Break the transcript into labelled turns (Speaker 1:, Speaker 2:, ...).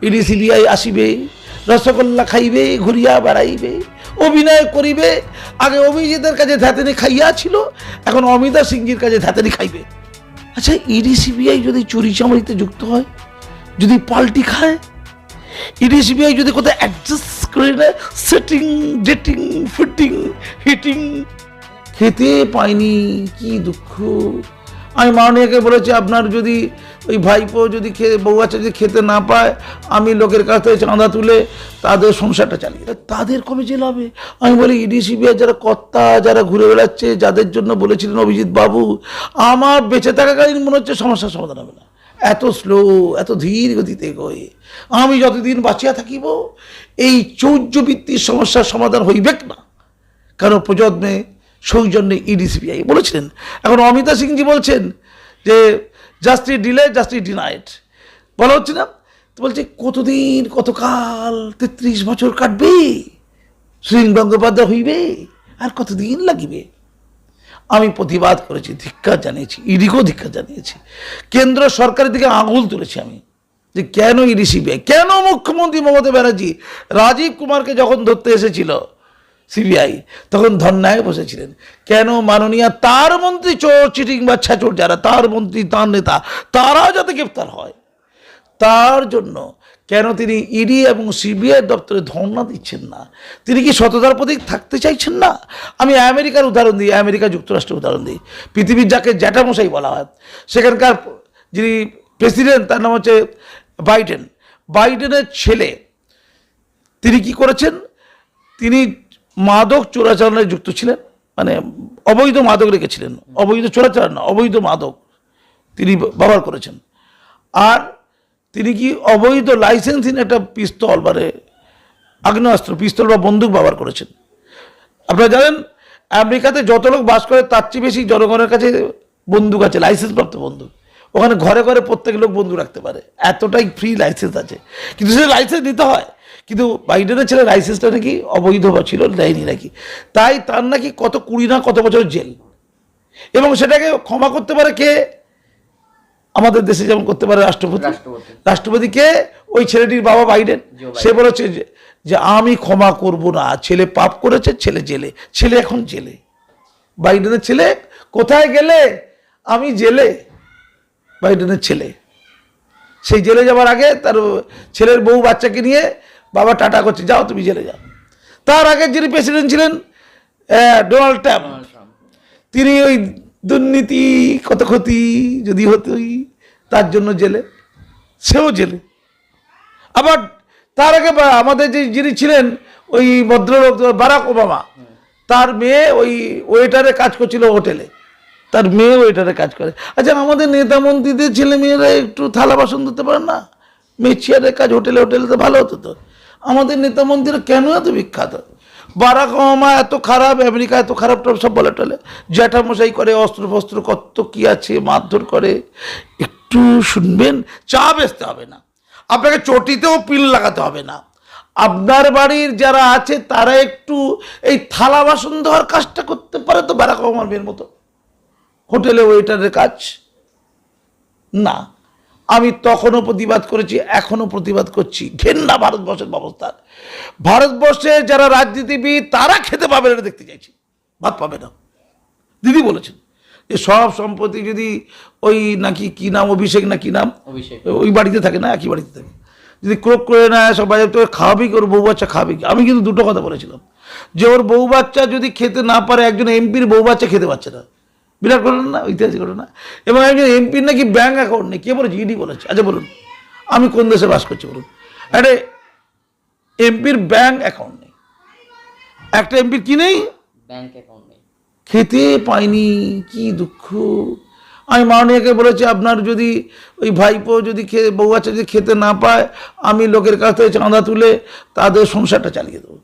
Speaker 1: ED CBI আসিবে, রসগোল্লা খাইবে, ঘুরিয়া বেড়াইবে, অভিনয় করিবে। আগে অভিজিতের কাছে ধাতেনি খাইয়া ছিল, এখন অমিতা সিংজির কাছে ধাতেনি খাইবে। আচ্ছা, ইডি সিবিআই যদি চুরি চামারিতে যুক্ত হয়, যদি পাল্টি খায়, ইডি সিবিআই যদি কোথায় অ্যাডজাস্ট করে নেয়, সেটিং, ডেটিং, ফিটিং, হিটিং, খেতে পাইনি, কি দুঃখ। আমি মাননীয়কে বলেছি, আপনার যদি ওই ভাইপো যদি বউ বাচ্চা যদি খেতে না পায়, আমি লোকের কাছ থেকে চাঁদা তুলে তাদের সংসারটা চালিয়ে, তাদের কবে জেল হবে? আমি বলি ইডি সিবিআই যারা কর্তা, যারা ঘুরে বেড়াচ্ছে, যাদের জন্য বলেছিলেন অভিজিৎ বাবু, আমার বেঁচে থাকাকালীন মনে হচ্ছে সমস্যার সমাধান হবে না। এত স্লো, এত ধীর গতিতে এগোয়। আমি যতদিন বাঁচিয়া থাকিব এই চৌর্যবৃত্তির সমস্যার সমাধান হইবেক না। কারণ প্রজন্মে সৌজন্যে ইডি সিবিআই বলেছিলেন। এখন অমিতা সিংজি বলছেন যে জাস্টিস ডিলে, জাস্টিস ডিনাইড, বলা হচ্ছে না? তো বলছে কতদিন, কতকাল, 33 বছর কাটবে, সুনীল গঙ্গোপাধ্যায় হইবে, আর কতদিন লাগিবে? আমি প্রতিবাদ করেছি, ধিক্কার জানিয়েছি, ইডিকেও ধিক্কার জানিয়েছি, কেন্দ্র সরকারের দিকে আঙুল তুলেছি আমি, যে কেন ইডি সিবিআই, কেন মুখ্যমন্ত্রী মমতা ব্যানার্জি রাজীব কুমারকে যখন ধরতে এসেছিল সিবিআই তখন ধর্নায় বসেছিলেন, কেন মাননীয় তার মন্ত্রী চোর, চিটিং বা ছ্যাচোর যারা তার মন্ত্রী, তার নেতা, তারা যাতে গ্রেপ্তার হয়, তার জন্য কেন তিনি ইডি এবং সিবিআই দপ্তরে ধর্ণা দিচ্ছেন না? তিনি কি সততার প্রতীক থাকতে চাইছেন না? আমি আমেরিকার উদাহরণ দিই, আমেরিকা যুক্তরাষ্ট্রের উদাহরণ দিই। পৃথিবীর যাকে জ্যাঠামশাই বলা হয়, সেখানকার যিনি প্রেসিডেন্ট তার নাম হচ্ছে বাইডেন। বাইডেনের ছেলে তিনি কি করেছেন? তিনি মাদক চোরাচালানে যুক্ত ছিলেন, মানে অবৈধ মাদক রেখেছিলেন, অবৈধ চোরাচালান না, অবৈধ মাদক তিনি ব্যবহার করেছেন। আর তিনি কি অবৈধ লাইসেন্সহীন একটা পিস্তল, মানে আগ্নেয়াস্ত্র, পিস্তল বা বন্দুক ব্যবহার করেছেন। আপনারা জানেন আমেরিকাতে যত লোক বাস করে তার চেয়ে বেশি জনগণের কাছে বন্দুক আছে, লাইসেন্সপ্রাপ্ত বন্দুক। ওখানে ঘরে ঘরে প্রত্যেক লোক বন্দুক রাখতে পারে, এতটাই ফ্রি লাইসেন্স আছে। কিন্তু সে লাইসেন্স নিতে হয়, কিন্তু বাইডেনের ছেলে লাইসেন্সটা নাকি অবৈধ বা ছিল, দেয়নি নাকি, তাই তার নাকি কত 20 না কত বছর জেল। এবং সেটাকে ক্ষমা করতে পারে কে? আমাদের দেশে যেমন করতে পারে রাষ্ট্রপতি। রাষ্ট্রপতিকে ওই ছেলেটির বাবা বাইডেন, সে বলেছে যে আমি ক্ষমা করব না, ছেলে পাপ করেছে, ছেলে জেলে, ছেলে এখন জেলে। বাইডেনের ছেলে কোথায় গেলে? আমি জেলে। বাইডেনের ছেলে সেই জেলে যাওয়ার আগে তার ছেলের বউ বাচ্চাকে নিয়ে বাবা টাটা করছে, যাও তুমি জেলে যাও। তার আগে যিনি প্রেসিডেন্ট ছিলেন ডোনাল্ড ট্রাম্প, তিনি ওই দুর্নীতি, কত ক্ষতি যদি হতোই, তার জন্য জেলে, সেও জেলে। আবার তার আগে আমাদের যিনি ছিলেন ওই ভদ্রলোক বারাক ওবামা, তার মেয়ে ওই ওয়েটারে কাজ করছিল হোটেলে, তার মেয়ে ওয়েটারে কাজ করে। আচ্ছা, আমাদের নেতা মন্ত্রীদের ছেলে মেয়েরা একটু থালা বাসন ধুতে পারে না? মেচিয়ারের কাজ হোটেলে, হোটেলে তো ভালো হতো। তো আমাদের নেতা মন্ত্রীরা কেন এত বিখ্যাত? বারাক ওবামা এত খারাপ, আমেরিকা এত খারাপ, সব বলে টলে, জ্যাঠামশাই করে, অস্ত্র ফস্ত্র কত কি আছে, মারধর করে। একটু শুনবেন, চা বেচতে হবে না আপনাকে, চটিতেও পিল লাগাতে হবে না। আপনার বাড়ির যারা আছে তারা একটু এই থালা বাসন ধোয়ার কাজটা করতে পারে তো, বারাক ওবামার মেয়ের মতো হোটেলে ওয়েটারের কাজ না। আমি তখনও প্রতিবাদ করেছি, এখনো প্রতিবাদ করছি, ঘেন্না ভারতবর্ষের ব্যবস্থা। ভারতবর্ষের যারা রাজনীতিবিদ তারা খেতে পাবে না, দেখতে চাইছি, ভাত পাবে না। দিদি বলেছেন যে সব সম্পত্তি যদি ওই নাকি কি নাম, অভিষেক না কি নাম, ওই বাড়িতে থাকে না, একই বাড়িতে থাকে, যদি ক্রোক করে না সব বাজার থেকে খাওয়াবি কি, ওর বউ বাচ্চা খাওয়াবি কি? আমি কিন্তু দুটো কথা বলেছিলাম, যে ওর বউ বাচ্চা যদি খেতে না পারে, একজন এমপির বউ বাচ্চা খেতে পারছে না, বিরাট ঘটনা না, ঐতিহাসিক ঘটনা। এবং একজন এমপির নাকি ব্যাঙ্ক অ্যাকাউন্ট নেই, কে বলেছে? ইডি বলেছে। আচ্ছা বলুন, আমি কোন দেশে বাস করছি বলুন? একটা এমপির ব্যাঙ্ক অ্যাকাউন্ট নেই, একটা এমপির কি নেই? ব্যাঙ্ক অ্যাকাউন্ট নেই, খেতে পাইনি, কি দুঃখ। আমি মাননীয়কে বলেছি, আপনার যদি ওই ভাইপো যদি বউ বাচ্চা যদি খেতে না পায়, আমি লোকের কাছ থেকে চাঁদা তুলে তাদের সংসারটা চালিয়ে দেবো।